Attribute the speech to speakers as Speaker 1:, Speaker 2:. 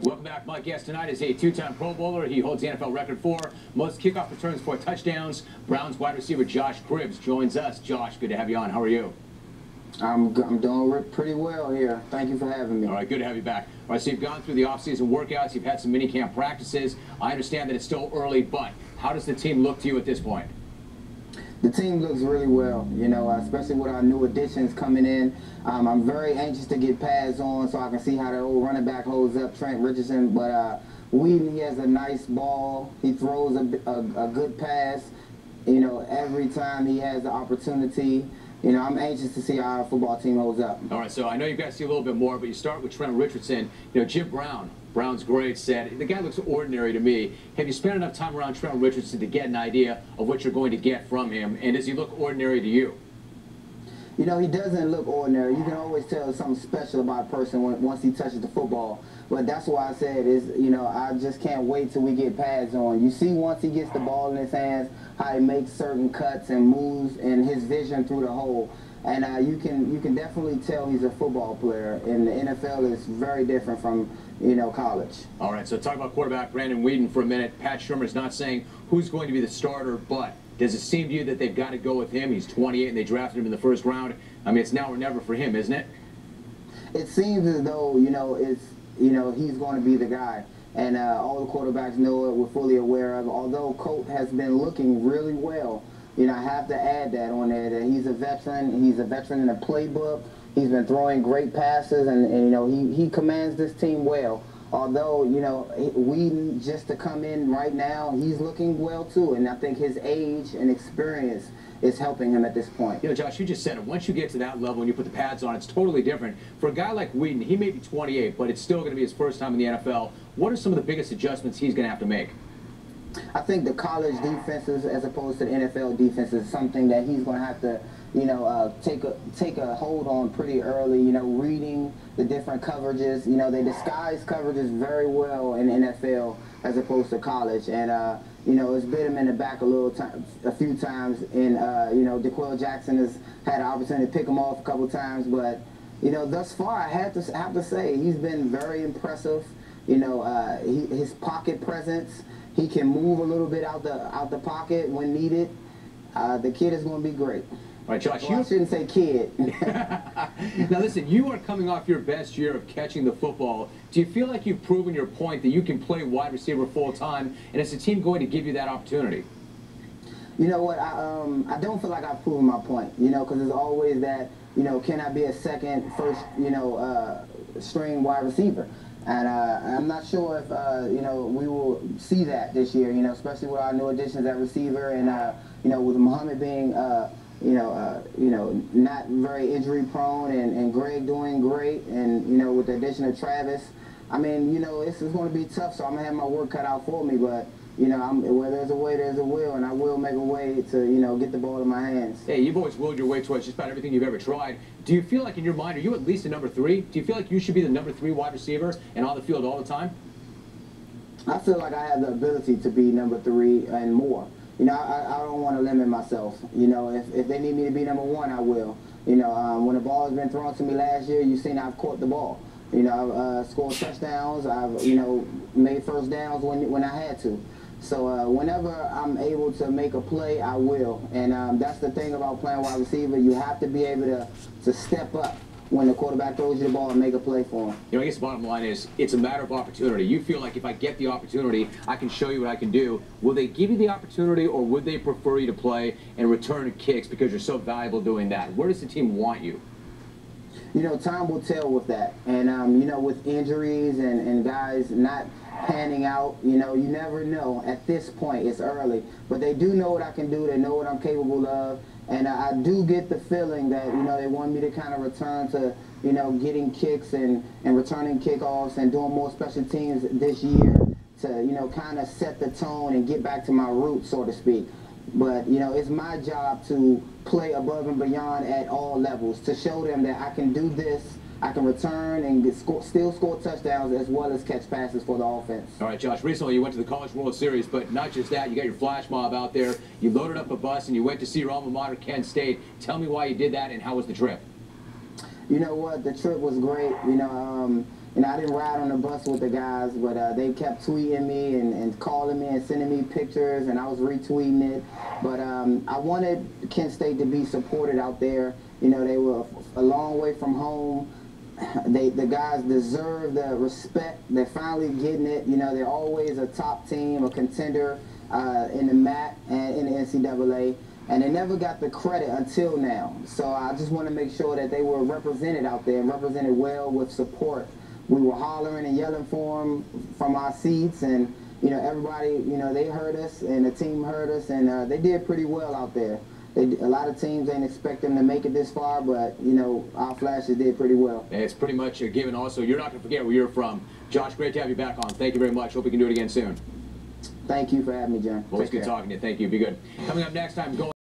Speaker 1: Welcome back. My guest tonight is a two-time Pro Bowler. He holds the NFL record for most kickoff returns for touchdowns. Browns wide receiver Josh Cribbs joins us. Josh, good to have you on. How are you?
Speaker 2: I'm doing pretty well here. Thank you for having me.
Speaker 1: All right, good to have you back. All right, so you've gone through the offseason workouts. You've had some mini-camp practices. I understand that it's still early, but how does the team look to you at this point?
Speaker 2: The team looks really well, you know, especially with our new additions coming in. I'm very anxious to get pads on so I can see how the old running back holds up, Trent Richardson. But Weeden, he has a nice ball. He throws a good pass, you know, every time he has the opportunity. You know, I'm anxious to see how our football team holds up.
Speaker 1: All right, so I know you've got to see a little bit more, but you start with Trent Richardson. You know, Jim Brown, Brown's great, said, the guy looks ordinary to me. Have you spent enough time around Trent Richardson to get an idea of what you're going to get from him? And does he look ordinary to you?
Speaker 2: You know, he doesn't look ordinary. You can always tell something special about a person once he touches the football. But that's why I said is, you know, I just can't wait till we get pads on. You see once he gets the ball in his hands, how he makes certain cuts and moves and his vision through the hole. And you can definitely tell he's a football player. And the NFL is very different from, you know, college.
Speaker 1: All right, so talk about quarterback Brandon Weeden for a minute. Pat Shurmur's not saying who's going to be the starter, but does it seem to you that they've got to go with him? He's 28 and they drafted him in the first round. I mean, it's now or never for him, isn't it?
Speaker 2: It seems as though, you know, he's going to be the guy. And all the quarterbacks know it, we're fully aware of. Although Colt has been looking really well, you know, I have to add that on there, that he's a veteran. He's a veteran in the playbook. He's been throwing great passes, and you know, he commands this team well. Although, you know, Weeden, just to come in right now, he's looking well too. And I think his age and experience is helping him at this point.
Speaker 1: You know, Josh, you just said it. Once you get to that level and you put the pads on, it's totally different. For a guy like Weeden, he may be 28, but it's still going to be his first time in the NFL. What are some of the biggest adjustments he's going to have to make?
Speaker 2: I think the college defenses as opposed to the NFL defenses is something that he's going to have to, you know, take a hold on pretty early, you know, reading the different coverages. You know, they disguise coverages very well in the NFL as opposed to college. And, you know, it's bit him in the back a few times. And, you know, DeQuell Jackson has had an opportunity to pick him off a couple times. But, you know, thus far, I have to say, he's been very impressive. You know, his pocket presence. He can move a little bit out the pocket when needed. The kid is going to be great.
Speaker 1: All right, Josh,
Speaker 2: well, I shouldn't say kid.
Speaker 1: Now, listen, you are coming off your best year of catching the football. Do you feel like you've proven your point that you can play wide receiver full-time, and is the team going to give you that opportunity?
Speaker 2: You know what? I don't feel like I've proven my point, you know, because there's always that, you know, can I be a first, you know, string wide receiver? And I'm not sure if, you know, we will see that this year, you know, especially with our new additions at receiver and, you know, with Muhammad being, you know, not very injury prone and Greg doing great and, you know, with the addition of Travis. I mean, you know, it's going to be tough, so I'm going to have my work cut out for me. But, you know, where there's a way, there's a will, and I will make a way to, you know, get the ball in my hands.
Speaker 1: Hey, you've always willed your way towards just about everything you've ever tried. Do you feel like in your mind, are you at least a number 3? Do you feel like you should be the number 3 wide receiver and on the field all the time?
Speaker 2: I feel like I have the ability to be number 3 and more. You know, I don't want to limit myself. You know, if they need me to be number 1, I will. You know, when the ball has been thrown to me last year, you've seen I've caught the ball. You know, I've scored touchdowns. I've, you know, made first downs when I had to. So whenever I'm able to make a play, I will. And that's the thing about playing wide receiver. You have to be able to step up when the quarterback throws you the ball and make a play for him.
Speaker 1: You know, I guess the bottom line is it's a matter of opportunity. You feel like if I get the opportunity, I can show you what I can do. Will they give you the opportunity, or would they prefer you to play and return kicks because you're so valuable doing that? Where does the team want you?
Speaker 2: You know, time will tell with that. And, you know, with injuries and guys not panning out, you know, you never know. At this point, it's early. But they do know what I can do. They know what I'm capable of. And I do get the feeling that, you know, they want me to kind of return to, you know, getting kicks and returning kickoffs and doing more special teams this year to, you know, kind of set the tone and get back to my roots, so to speak. But, you know, it's my job to play above and beyond at all levels, to show them that I can do this, I can return and still score touchdowns as well as catch passes for the offense.
Speaker 1: All right, Josh, recently you went to the College World Series, but not just that, you got your flash mob out there, you loaded up a bus and you went to see your alma mater, Kent State. Tell me why you did that and how was the trip?
Speaker 2: You know what, the trip was great. You know, You know, I didn't ride on the bus with the guys, but they kept tweeting me and calling me and sending me pictures, and I was retweeting it. But I wanted Kent State to be supported out there. You know, they were a long way from home. The guys deserve the respect. They're finally getting it. You know, they're always a top team, a contender in the MAC and in the NCAA. And they never got the credit until now. So I just want to make sure that they were represented out there and represented well with support. We were hollering and yelling for them from our seats, and you know, everybody, you know, they heard us and the team heard us, and they did pretty well out there. A lot of teams ain't expect them to make it this far, but you know, our Flashes did pretty well.
Speaker 1: It's pretty much a given. Also, you're not going to forget where you're from. Josh, great to have you back on. Thank you very much. Hope we can do it again soon.
Speaker 2: Thank you for having me, John.
Speaker 1: Always good talking to you. Thank you. Be good. Coming up next time, going.